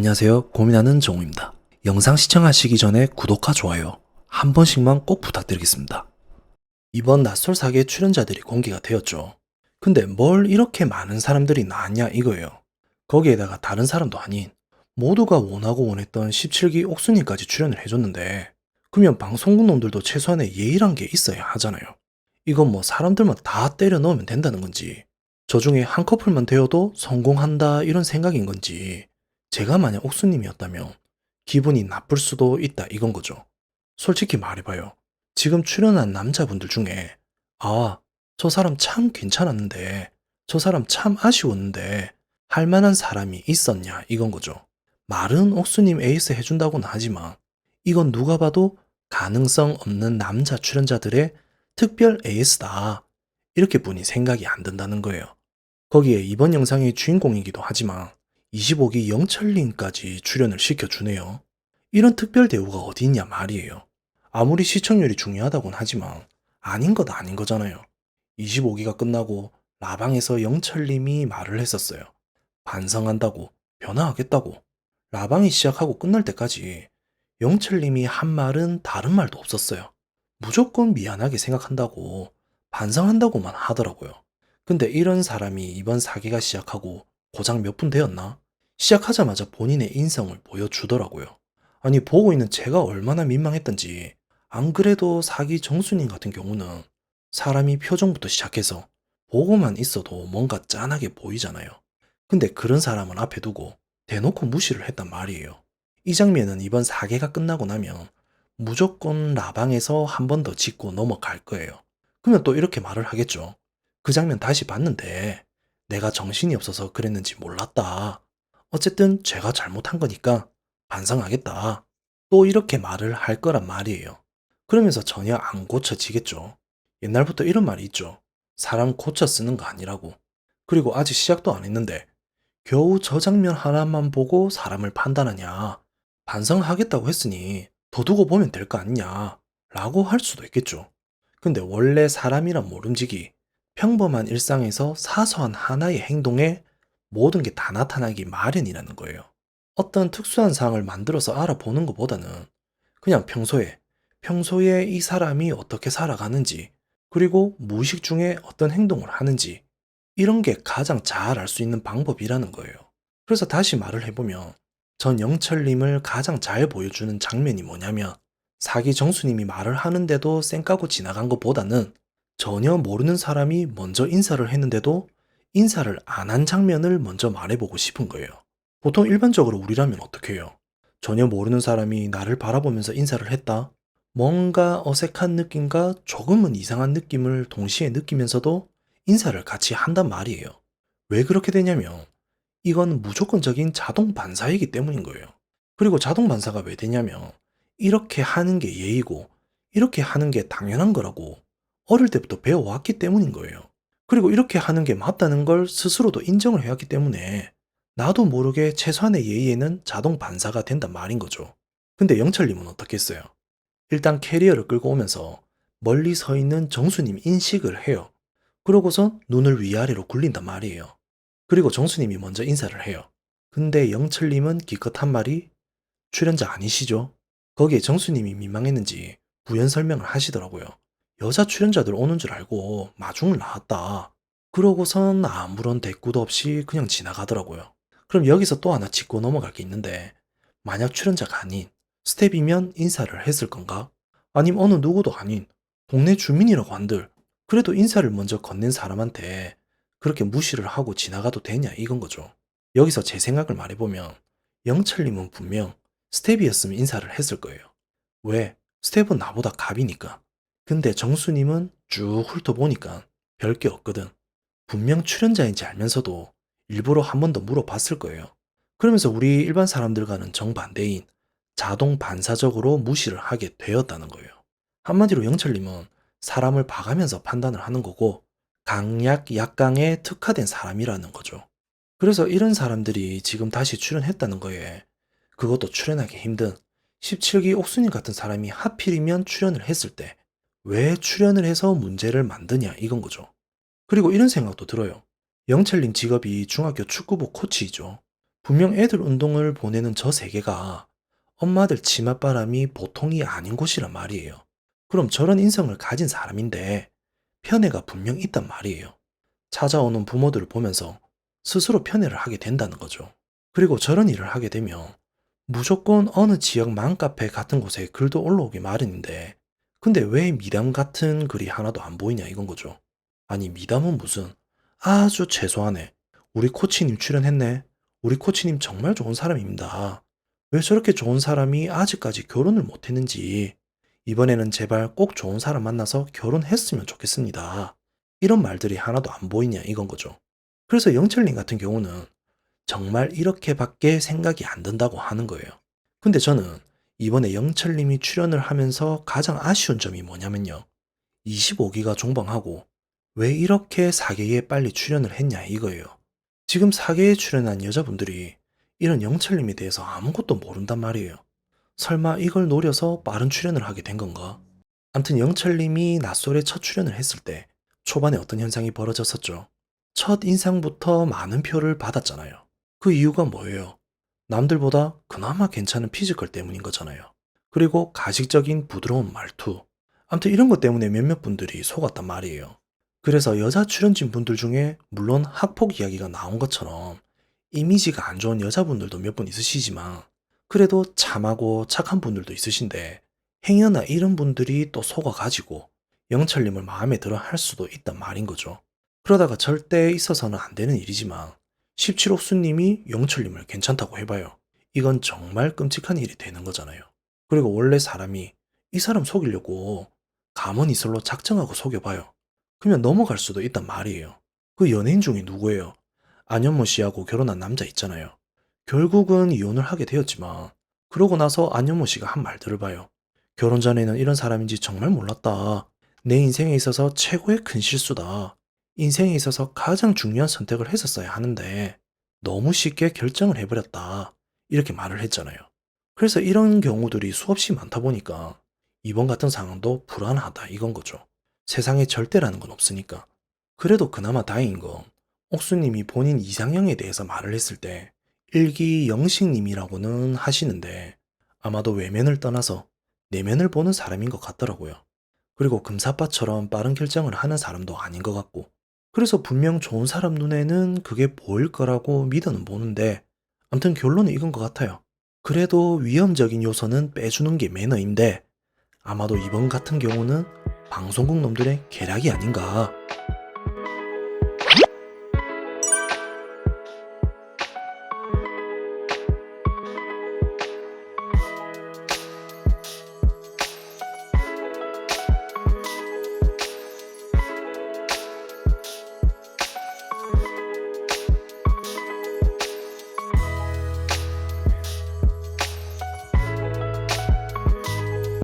안녕하세요. 고민하는 정우입니다. 영상 시청하시기 전에 구독과 좋아요 한 번씩만 꼭 부탁드리겠습니다. 이번 낯설 사계 출연자들이 공개가 되었죠. 근데 뭘 이렇게 많은 사람들이 나왔냐 이거예요. 거기에다가 다른 사람도 아닌 모두가 원하고 원했던 17기 옥순이까지 출연을 해줬는데 그러면 방송국 놈들도 최소한의 예의란 게 있어야 하잖아요. 이건 뭐 사람들만 다 때려 넣으면 된다는 건지 저 중에 한 커플만 되어도 성공한다 이런 생각인 건지 제가 만약 옥수님이었다면 기분이 나쁠 수도 있다 이건 거죠. 솔직히 말해봐요. 지금 출연한 남자분들 중에 아, 저 사람 참 괜찮았는데 저 사람 참 아쉬웠는데 할 만한 사람이 있었냐 이건 거죠. 말은 옥수님 에이스 해준다고는 하지만 이건 누가 봐도 가능성 없는 남자 출연자들의 특별 에이스다. 이렇게 뿐이 생각이 안 든다는 거예요. 거기에 이번 영상의 주인공이기도 하지만 25기 영철님까지 출연을 시켜주네요. 이런 특별 대우가 어디 있냐 말이에요. 아무리 시청률이 중요하다곤 하지만 아닌 것 아닌 거잖아요. 25기가 끝나고 라방에서 영철님이 말을 했었어요. 반성한다고, 변화하겠다고. 라방이 시작하고 끝날 때까지 영철님이 한 말은 다른 말도 없었어요. 무조건 미안하게 생각한다고, 반성한다고만 하더라고요. 근데 이런 사람이 이번 사기가 시작하고 고작 몇 분 되었나? 시작하자마자 본인의 인성을 보여주더라고요. 아니, 보고 있는 제가 얼마나 민망했던지, 안 그래도 사기 정수님 같은 경우는 사람이 표정부터 시작해서 보고만 있어도 뭔가 짠하게 보이잖아요. 근데 그런 사람을 앞에 두고 대놓고 무시를 했단 말이에요. 이 장면은 이번 사계가 끝나고 나면 무조건 라방에서 한 번 더 짚고 넘어갈 거예요. 그러면 또 이렇게 말을 하겠죠. 그 장면 다시 봤는데 내가 정신이 없어서 그랬는지 몰랐다. 어쨌든 제가 잘못한 거니까 반성하겠다. 또 이렇게 말을 할 거란 말이에요. 그러면서 전혀 안 고쳐지겠죠. 옛날부터 이런 말이 있죠. 사람 고쳐 쓰는 거 아니라고. 그리고 아직 시작도 안 했는데 겨우 저 장면 하나만 보고 사람을 판단하냐. 반성하겠다고 했으니 더 두고 보면 될 거 아니냐. 라고 할 수도 있겠죠. 근데 원래 사람이란 모름지기 평범한 일상에서 사소한 하나의 행동에 모든 게 다 나타나기 마련이라는 거예요. 어떤 특수한 상황을 만들어서 알아보는 것보다는 그냥 평소에 이 사람이 어떻게 살아가는지, 그리고 무의식 중에 어떤 행동을 하는지, 이런 게 가장 잘 알 수 있는 방법이라는 거예요. 그래서 다시 말을 해보면, 전 영철님을 가장 잘 보여주는 장면이 뭐냐면, 사기 정수님이 말을 하는데도 쌩까고 지나간 것보다는 전혀 모르는 사람이 먼저 인사를 했는데도 인사를 안 한 장면을 먼저 말해보고 싶은 거예요. 보통 일반적으로 우리라면 어떻게 해요? 전혀 모르는 사람이 나를 바라보면서 인사를 했다? 뭔가 어색한 느낌과 조금은 이상한 느낌을 동시에 느끼면서도 인사를 같이 한단 말이에요. 왜 그렇게 되냐면 이건 무조건적인 자동 반사이기 때문인 거예요. 그리고 자동 반사가 왜 되냐면 이렇게 하는 게 예의고 이렇게 하는 게 당연한 거라고 어릴 때부터 배워왔기 때문인 거예요. 그리고 이렇게 하는 게 맞다는 걸 스스로도 인정을 해왔기 때문에 나도 모르게 최소한의 예의에는 자동 반사가 된단 말인 거죠. 근데 영철님은 어떻겠어요? 일단 캐리어를 끌고 오면서 멀리 서 있는 정수님 인식을 해요. 그러고선 눈을 위아래로 굴린단 말이에요. 그리고 정수님이 먼저 인사를 해요. 근데 영철님은 기껏 한 말이 출연자 아니시죠? 거기에 정수님이 민망했는지 부연 설명을 하시더라고요. 여자 출연자들 오는 줄 알고 마중을 나왔다. 그러고선 아무런 대꾸도 없이 그냥 지나가더라고요. 그럼 여기서 또 하나 짚고 넘어갈 게 있는데 만약 출연자가 아닌 스텝이면 인사를 했을 건가? 아님 어느 누구도 아닌 동네 주민이라고 한들 그래도 인사를 먼저 건넨 사람한테 그렇게 무시를 하고 지나가도 되냐 이건 거죠. 여기서 제 생각을 말해보면 영철님은 분명 스텝이었으면 인사를 했을 거예요. 왜? 스텝은 나보다 갑이니까. 근데 정수님은 쭉 훑어보니까 별게 없거든. 분명 출연자인지 알면서도 일부러 한 번 더 물어봤을 거예요. 그러면서 우리 일반 사람들과는 정반대인 자동 반사적으로 무시를 하게 되었다는 거예요. 한마디로 영철님은 사람을 봐가면서 판단을 하는 거고 강약, 약강에 특화된 사람이라는 거죠. 그래서 이런 사람들이 지금 다시 출연했다는 거에 그것도 출연하기 힘든 17기 옥순이 같은 사람이 하필이면 출연을 했을 때 왜 출연을 해서 문제를 만드냐 이건 거죠. 그리고 이런 생각도 들어요. 영철님 직업이 중학교 축구부 코치이죠. 분명 애들 운동을 보내는 저 세계가 엄마들 치맛바람이 보통이 아닌 곳이란 말이에요. 그럼 저런 인성을 가진 사람인데 편애가 분명 있단 말이에요. 찾아오는 부모들을 보면서 스스로 편애를 하게 된다는 거죠. 그리고 저런 일을 하게 되면 무조건 어느 지역 맘카페 같은 곳에 글도 올라오기 마련인데 근데 왜 미담 같은 글이 하나도 안 보이냐 이건 거죠. 아니 미담은 무슨 아주 최소한의 우리 코치님 출연했네. 우리 코치님 정말 좋은 사람입니다. 왜 저렇게 좋은 사람이 아직까지 결혼을 못했는지 이번에는 제발 꼭 좋은 사람 만나서 결혼했으면 좋겠습니다. 이런 말들이 하나도 안 보이냐 이건 거죠. 그래서 영철님 같은 경우는 정말 이렇게밖에 생각이 안 든다고 하는 거예요. 근데 저는 이번에 영철님이 출연을 하면서 가장 아쉬운 점이 뭐냐면요. 25기가 종방하고 왜 이렇게 사계에 빨리 출연을 했냐 이거예요. 지금 사계에 출연한 여자분들이 이런 영철님에 대해서 아무것도 모른단 말이에요. 설마 이걸 노려서 빠른 출연을 하게 된 건가? 암튼 영철님이 낯솔에 첫 출연을 했을 때 초반에 어떤 현상이 벌어졌었죠. 첫 인상부터 많은 표를 받았잖아요. 그 이유가 뭐예요? 남들보다 그나마 괜찮은 피지컬 때문인 거잖아요. 그리고 가식적인 부드러운 말투. 암튼 이런 것 때문에 몇몇 분들이 속았단 말이에요. 그래서 여자 출연진 분들 중에 물론 학폭 이야기가 나온 것처럼 이미지가 안 좋은 여자분들도 몇 분 있으시지만 그래도 참하고 착한 분들도 있으신데 행여나 이런 분들이 또 속아가지고 영철님을 마음에 들어 할 수도 있단 말인 거죠. 그러다가 절대 있어서는 안 되는 일이지만 17옥수님이 영철님을 괜찮다고 해봐요. 이건 정말 끔찍한 일이 되는 거잖아요. 그리고 원래 사람이 이 사람 속이려고 가만히 있을로 작정하고 속여봐요. 그러면 넘어갈 수도 있단 말이에요. 그 연예인 중에 누구예요? 안현모 씨하고 결혼한 남자 있잖아요. 결국은 이혼을 하게 되었지만 그러고 나서 안현모 씨가 한 말들을 봐요. 결혼 전에는 이런 사람인지 정말 몰랐다. 내 인생에 있어서 최고의 큰 실수다. 인생에 있어서 가장 중요한 선택을 했었어야 하는데 너무 쉽게 결정을 해버렸다. 이렇게 말을 했잖아요. 그래서 이런 경우들이 수없이 많다 보니까 이번 같은 상황도 불안하다 이건 거죠. 세상에 절대라는 건 없으니까. 그래도 그나마 다행인 건 옥수님이 본인 이상형에 대해서 말을 했을 때 일기영식님이라고는 하시는데 아마도 외면을 떠나서 내면을 보는 사람인 것 같더라고요. 그리고 금사빠처럼 빠른 결정을 하는 사람도 아닌 것 같고 그래서 분명 좋은 사람 눈에는 그게 보일 거라고 믿어는 보는데 암튼 결론은 이건 것 같아요. 그래도 위험적인 요소는 빼주는 게 매너인데 아마도 이번 같은 경우는 방송국 놈들의 계략이 아닌가